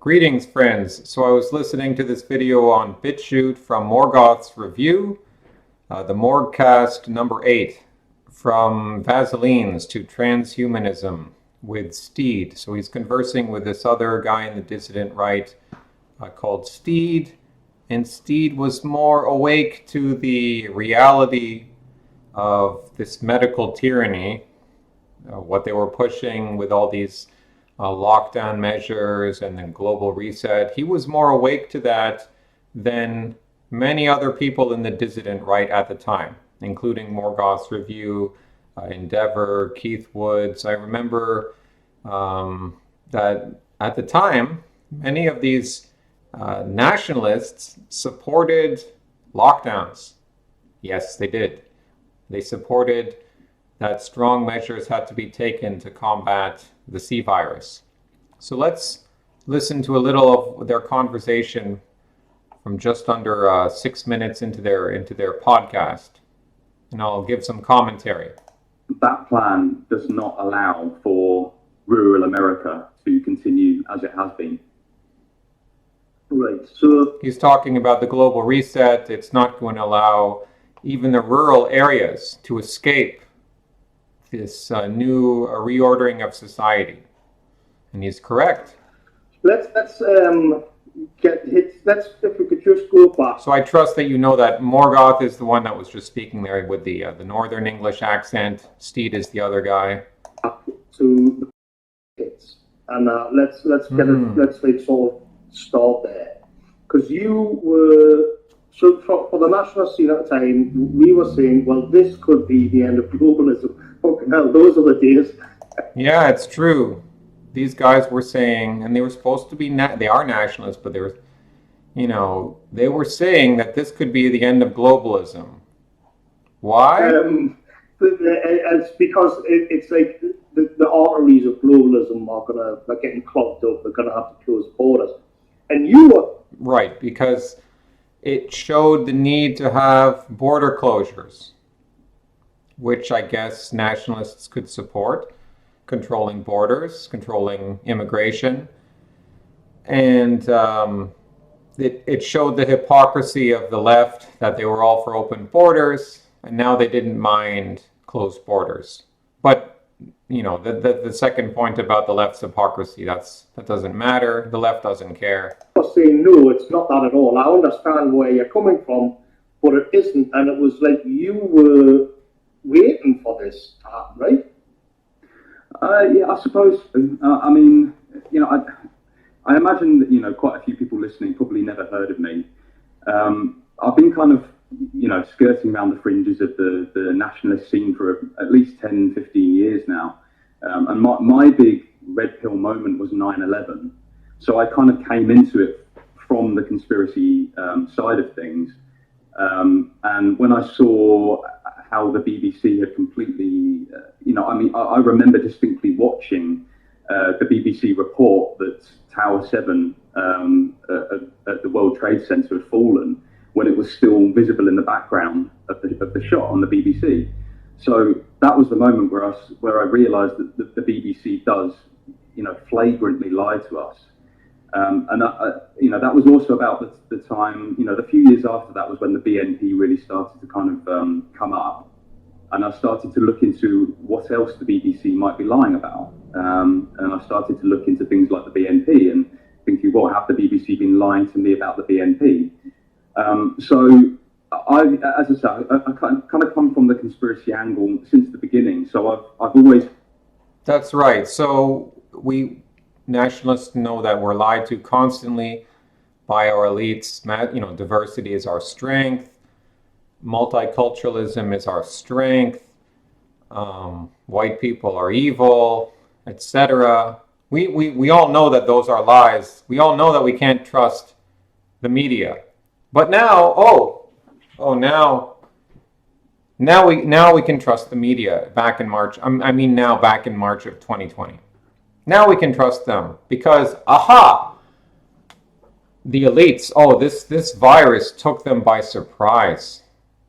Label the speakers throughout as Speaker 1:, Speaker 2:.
Speaker 1: Greetings, friends. So I was listening to this video on BitChute from Morgoth's review, the Morgcast number 8, from Vaselines to Transhumanism with Steed. So he's conversing with this other guy in the dissident right called Steed, and Steed was more awake to the reality of this medical tyranny, what they were pushing with all these lockdown measures and then global reset. He was more awake to that than many other people in the dissident right at the time, including Morgoth's review, Endeavor, Keith Woods. I remember that at the time, many of these nationalists supported lockdowns. Yes, they did. They supported that strong measures had to be taken to combat the C virus. So let's listen to a little of their conversation from just under 6 minutes into their podcast, and I'll give some commentary.
Speaker 2: That plan does not allow for rural America to continue as it has been.
Speaker 3: Right. So
Speaker 1: he's talking about the global reset. It's not going to allow even the rural areas to escape this new reordering of society, and he's correct.
Speaker 3: Let's get hit. If we could just go back.
Speaker 1: So I trust that you know that Morgoth is the one that was just speaking there with the Northern English accent. Steed is the other guy.
Speaker 3: To the kids, and let's get it. Let's sort of start there, because you were. So for the national scene at the time, we were saying, well, this could be the end of globalism. Okay, hell, those are the days.
Speaker 1: Yeah, it's true. These guys were saying, and they were supposed to be, they are nationalists, but they were, they were saying that this could be the end of globalism. Why?
Speaker 3: It's because it's like the arteries of globalism are getting clogged up. They're going to have to close borders. And you were...
Speaker 1: Right, because it showed the need to have border closures, which I guess nationalists could support, controlling borders, controlling immigration. And it showed the hypocrisy of the left, that they were all for open borders, and now they didn't mind closed borders. But, the second point about the left's hypocrisy, that doesn't matter. The left doesn't care.
Speaker 3: I was saying, no, it's not that at all. I understand where you're coming from, but it isn't. And it was like you were waiting for this to happen, right?
Speaker 2: Yeah, I suppose. I imagine that, quite a few people listening probably never heard of me. I've been kind of, skirting around the fringes of the nationalist scene for at least 10, 15 years now. And my big red pill moment was 9/11. So I kind of came into it from the conspiracy side of things. And when I saw how the BBC had completely, I remember distinctly watching the BBC report that Tower 7 at the World Trade Center had fallen when it was still visible in the background of the shot on the BBC. So that was the moment where I realized that the BBC does, flagrantly lie to us. And that was also about the time, the few years after that was when the BNP really started to kind of come up. And I started to look into what else the BBC might be lying about. And I started to look into things like the BNP and thinking, well, have the BBC been lying to me about the BNP? So as I said, I kind of come from the conspiracy angle since the beginning. So I've always...
Speaker 1: That's right. So we nationalists know that we're lied to constantly by our elites. Diversity is our strength. Multiculturalism is our strength. White people are evil, etc. We all know that those are lies. We all know that we can't trust the media. But now, now we can trust the media. Back in March, back in March of 2020. Now we can trust them because, the elites. This virus took them by surprise.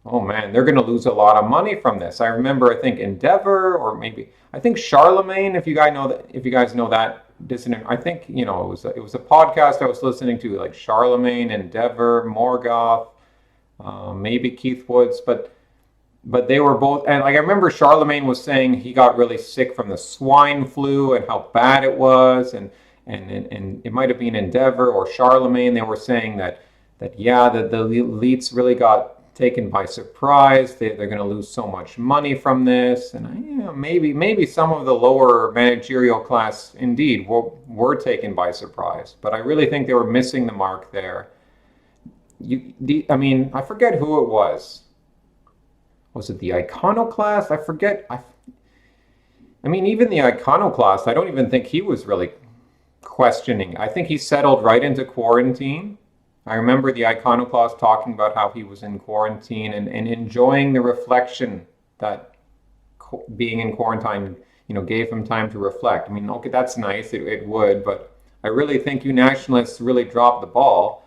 Speaker 1: Oh man, they're going to lose a lot of money from this. I remember, I think Endeavor, or maybe I think Charlemagne. If you guys know that Dissident. I think, you know, it was a podcast I was listening to, like Charlemagne, Endeavor, Morgoth, maybe Keith Woods, but they were both, and like I remember Charlemagne was saying he got really sick from the swine flu and how bad it was, and it might have been Endeavor or Charlemagne. They were saying that yeah, that the elites really got taken by surprise. They're going to lose so much money from this, and you know, maybe some of the lower managerial class indeed were taken by surprise. But I really think they were missing the mark there. I mean, I forget who it was. Was it the iconoclast? I forget. I mean, even the iconoclast, I don't even think he was really questioning. I think he settled right into quarantine. I remember the iconoclast talking about how he was in quarantine and enjoying the reflection that being in quarantine, you know, gave him time to reflect. I mean, okay, that's nice. It would, but I really think you nationalists really dropped the ball.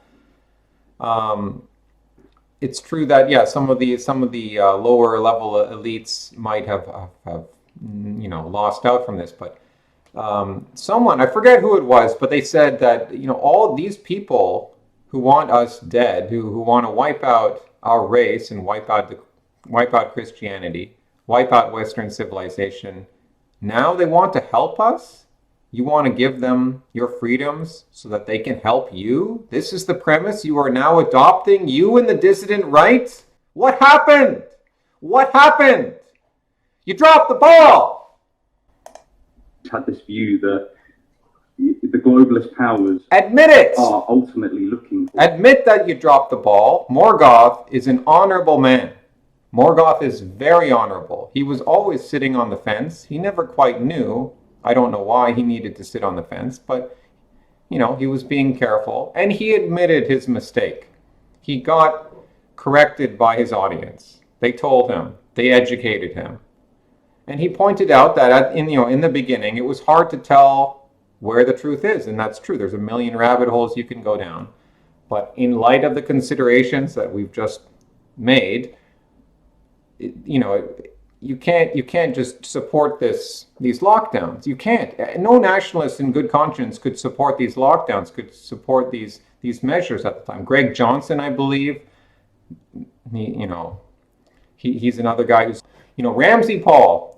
Speaker 1: It's true that, yeah, some of the lower level elites might have you know, lost out from this, but someone, I forget who it was, but they said that, you know, all these people who want us dead, who want to wipe out our race and wipe out Christianity, wipe out Western civilization, now they want to help us? You want to give them your freedoms so that they can help you? This is the premise you are now adopting, you and the dissident right? What happened? What happened? You dropped the ball!
Speaker 2: Had this view that the globalist powers
Speaker 1: admit it
Speaker 2: are ultimately looking for.
Speaker 1: Admit that you dropped the ball. Morgoth is an honorable man. Morgoth is very honorable. He was always sitting on the fence. He never quite knew. I don't know why he needed to sit on the fence, but, you know, he was being careful, and he admitted his mistake. He got corrected by his audience. They told him. They educated him. And he pointed out that in the beginning, it was hard to tell where the truth is, and that's true. There's a million rabbit holes you can go down. But in light of the considerations that we've just made, you know, you can't just support these lockdowns. You can't. No nationalist in good conscience could support these lockdowns, could support these measures at the time. Greg Johnson, I believe, he's another guy who's, you know, Ramsey Paul,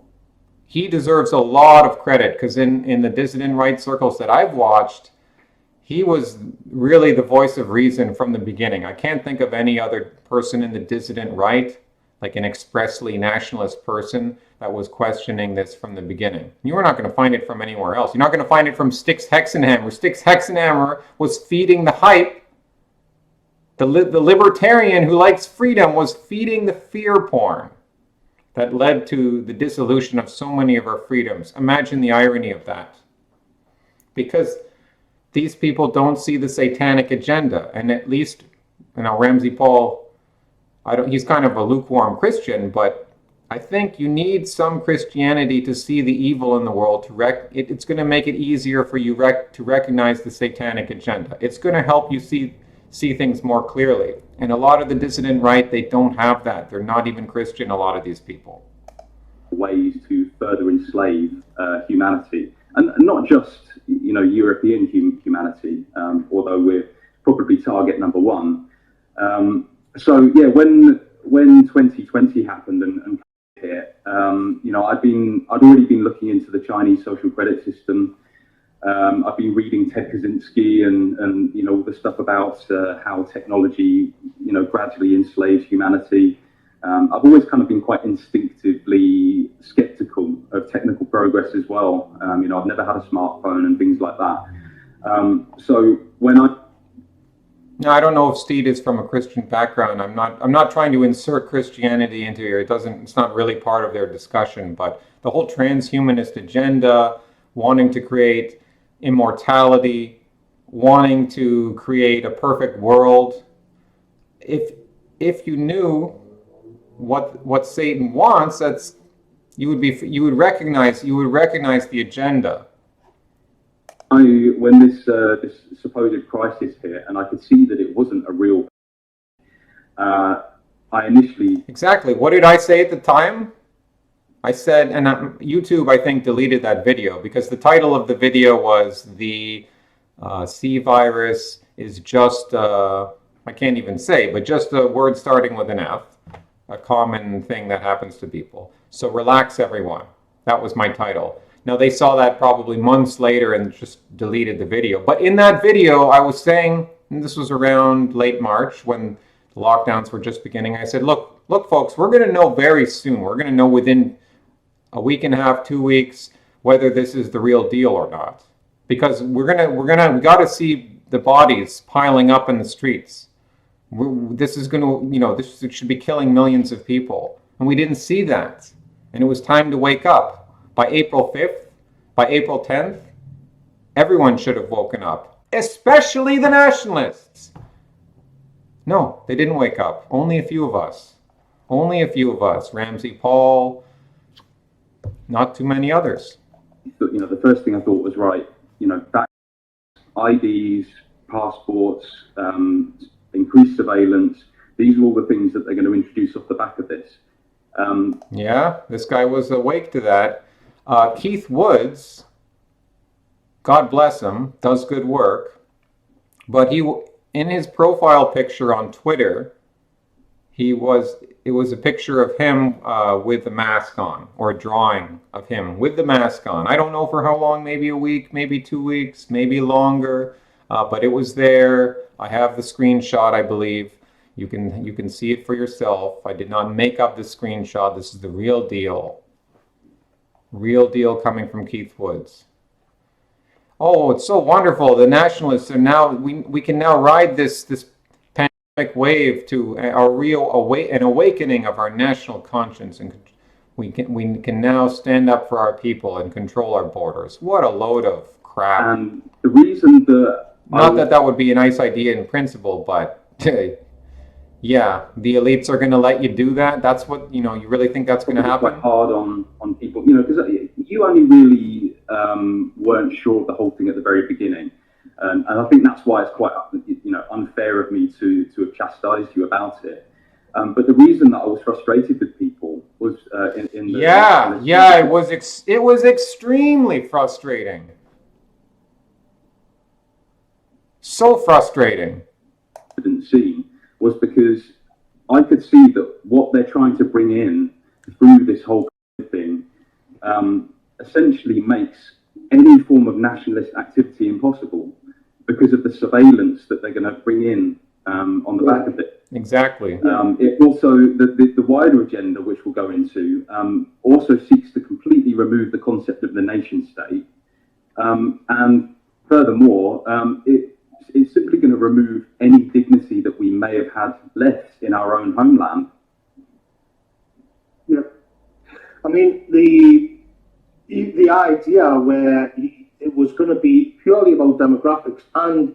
Speaker 1: he deserves a lot of credit because in the dissident right circles that I've watched, he was really the voice of reason from the beginning. I can't think of any other person in the dissident right, like an expressly nationalist person, that was questioning this from the beginning. You were not going to find it from anywhere else. You're not going to find it from Styx Hexenhammer. Styx Hexenhammer was feeding the hype. The libertarian who likes freedom was feeding the fear porn that led to the dissolution of so many of our freedoms. Imagine the irony of that. Because these people don't see the satanic agenda, and at least, you know, Ramsey Paul, he's kind of a lukewarm Christian, but I think you need some Christianity to see the evil in the world. It's going to make it easier for you to recognize the satanic agenda. It's going to help you see things more clearly. And a lot of the dissident right, they don't have that. They're not even Christian, a lot of these people.
Speaker 2: Ways to further enslave humanity, and not just, you know, European humanity, although we're probably target number one. So yeah, when 2020 happened and hit, you know, I'd already been looking into the Chinese social credit system. I've been reading Ted Kaczynski and you know, all the stuff about how technology, you know, gradually enslaves humanity. I've always kind of been quite instinctively skeptical of technical progress as well. You know, I've never had a smartphone and things like that. So when
Speaker 1: Now, I don't know if Steed is from a Christian background. I'm not trying to insert Christianity into here. It's not really part of their discussion, but the whole transhumanist agenda, wanting to create immortality, wanting to create a perfect world. If you knew what Satan wants, you would recognize the agenda.
Speaker 2: When this supposed crisis hit, and I could see that it wasn't a real, I initially...
Speaker 1: Exactly. What did I say at the time? I said, and YouTube, I think, deleted that video because the title of the video was the C virus is just, I can't even say, but just a word starting with an F, a common thing that happens to people. So relax, everyone. That was my title. Now, they saw that probably months later and just deleted the video. But in that video, I was saying, and this was around late March when the lockdowns were just beginning, I said, look, folks, we're going to know very soon. We're going to know within a week and a half, 2 weeks, whether this is the real deal or not. Because we got to see the bodies piling up in the streets. This is going to, this should be killing millions of people. And we didn't see that. And it was time to wake up. By April 5th, by April 10th, everyone should have woken up, especially the nationalists. No, they didn't wake up. Only a few of us. Only a few of us. Ramsey Paul, not too many others.
Speaker 2: The first thing I thought was, right, back IDs, passports, increased surveillance, these are all the things that they're going to introduce off the back of this.
Speaker 1: Yeah, this guy was awake to that. Keith Woods, God bless him, does good work, but in his profile picture on Twitter, it was a picture of him with the mask on, or a drawing of him with the mask on. I don't know for how long, maybe a week, maybe 2 weeks, maybe longer, but it was there. I have the screenshot, I believe. You can see it for yourself. I did not make up this screenshot. This is the real deal. Real deal coming from Keith Woods. Oh, it's so wonderful. The nationalists are now, we can now ride this pandemic wave to an awakening of our national conscience, and we can now stand up for our people and control our borders. What a load of crap.
Speaker 2: And the reason that...
Speaker 1: Not that that would be a nice idea in principle, but... Yeah, the elites are going to let you do that. That's what, you really think that's going to happen?
Speaker 2: Quite hard on people, because you only really weren't sure of the whole thing at the very beginning. And I think that's why it's quite, unfair of me to have chastised you about it. But the reason that I was frustrated with people was in the...
Speaker 1: Yeah, it was extremely frustrating. So frustrating.
Speaker 2: Didn't see was because I could see that what they're trying to bring in through this whole thing essentially makes any form of nationalist activity impossible because of the surveillance that they're going to bring in on the back of it.
Speaker 1: Exactly.
Speaker 2: It also, the wider agenda, which we'll go into, also seeks to completely remove the concept of the nation state. And furthermore, it's simply going to remove any dignity that we may have had left in our own homeland.
Speaker 3: Yeah, I mean the idea where it was going to be purely about demographics and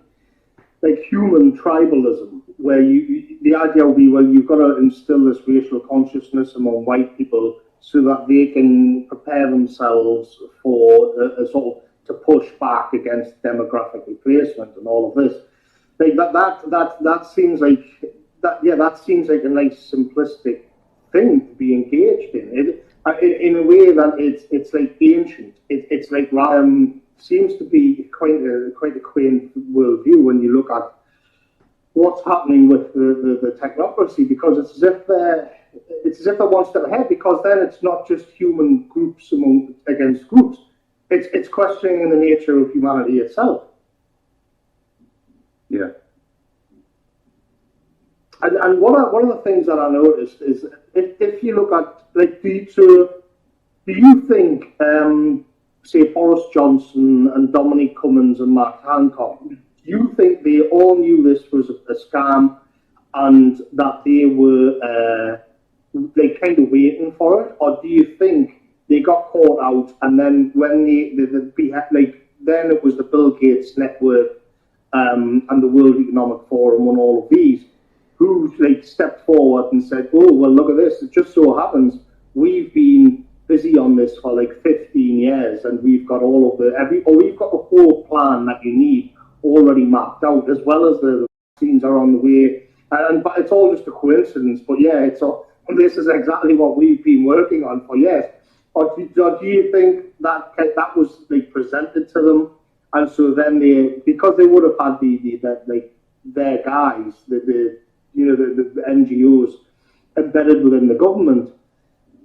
Speaker 3: like human tribalism, where the idea will be, well, you've got to instill this racial consciousness among white people so that they can prepare themselves for a sort of to push back against demographic replacement and all of this. Like that seems like that seems like a nice simplistic thing to be engaged in. In a way that it's like ancient. It's like seems to be quite a quaint worldview when you look at what's happening with the technocracy, because it's as if they're one step ahead, because then it's not just human groups against groups. It's questioning the nature of humanity itself.
Speaker 2: Yeah.
Speaker 3: And one of the things that I noticed is if you look at do you think say Boris Johnson and Dominic Cummings and Mark Hancock, do you think they all knew this was a scam and that they were kind of waiting for it, or do you think they got caught out and then when then it was the Bill Gates network and the World Economic Forum and all of these who stepped forward and said, oh, well, look at this. It just so happens we've been busy on this for 15 years and we've got we've got the whole plan that you need already mapped out, as well as the vaccines are on the way. But it's all just a coincidence. But yeah, this is exactly what we've been working on for years. or do you think that was like presented to them, and so then because they would have had their guys, the NGOs embedded within the government,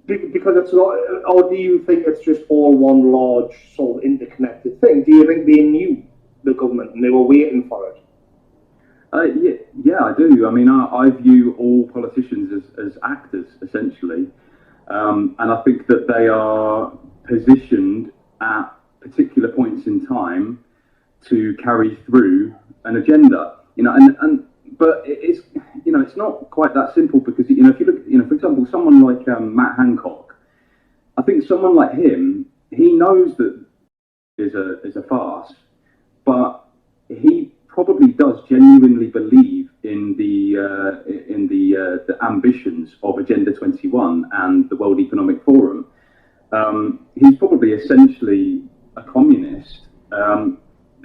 Speaker 3: because it's not, or do you think it's just all one large sort of interconnected thing? Do you think they knew the government and they were waiting for it?
Speaker 2: Yeah, I do. I mean, I view all politicians as actors, essentially. And I think that they are positioned at particular points in time to carry through an agenda. But it's it's not quite that simple, because if you look, for example, someone like Matt Hancock, I think someone like him, he knows that is a farce, but he probably does genuinely believe in the ambitions of Agenda 21 and the World Economic Forum. He's probably essentially a communist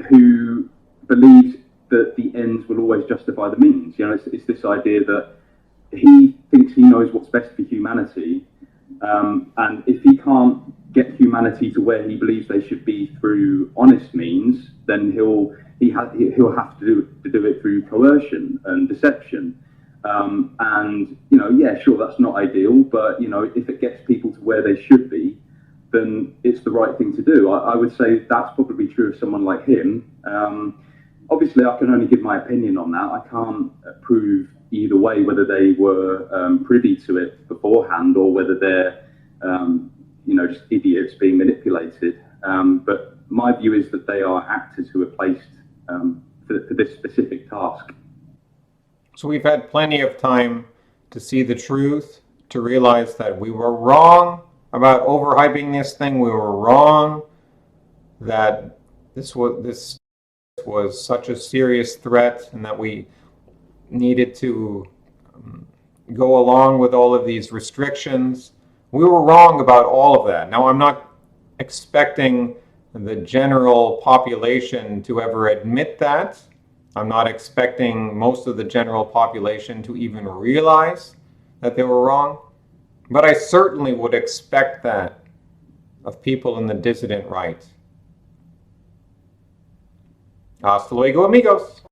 Speaker 2: who believes that the ends will always justify the means. It's this idea that he thinks he knows what's best for humanity, and if he can't get humanity to where he believes they should be through honest means, then he'll have to do it through coercion and deception. And sure, that's not ideal, but if it gets people to where they should be, then it's the right thing to do. I would say that's probably true of someone like him. Obviously, I can only give my opinion on that. I can't prove either way whether they were privy to it beforehand, or whether they're just idiots being manipulated. But my view is that they are actors who are placed for this specific task.
Speaker 1: So we've had plenty of time to see the truth, to realize that we were wrong about overhyping this thing. We were wrong that this was such a serious threat, and that we needed to go along with all of these restrictions. We were wrong about all of that. Now, I'm not expecting the general population to ever admit that. I'm not expecting most of the general population to even realize that they were wrong. But I certainly would expect that of people in the dissident right. Hasta luego, amigos.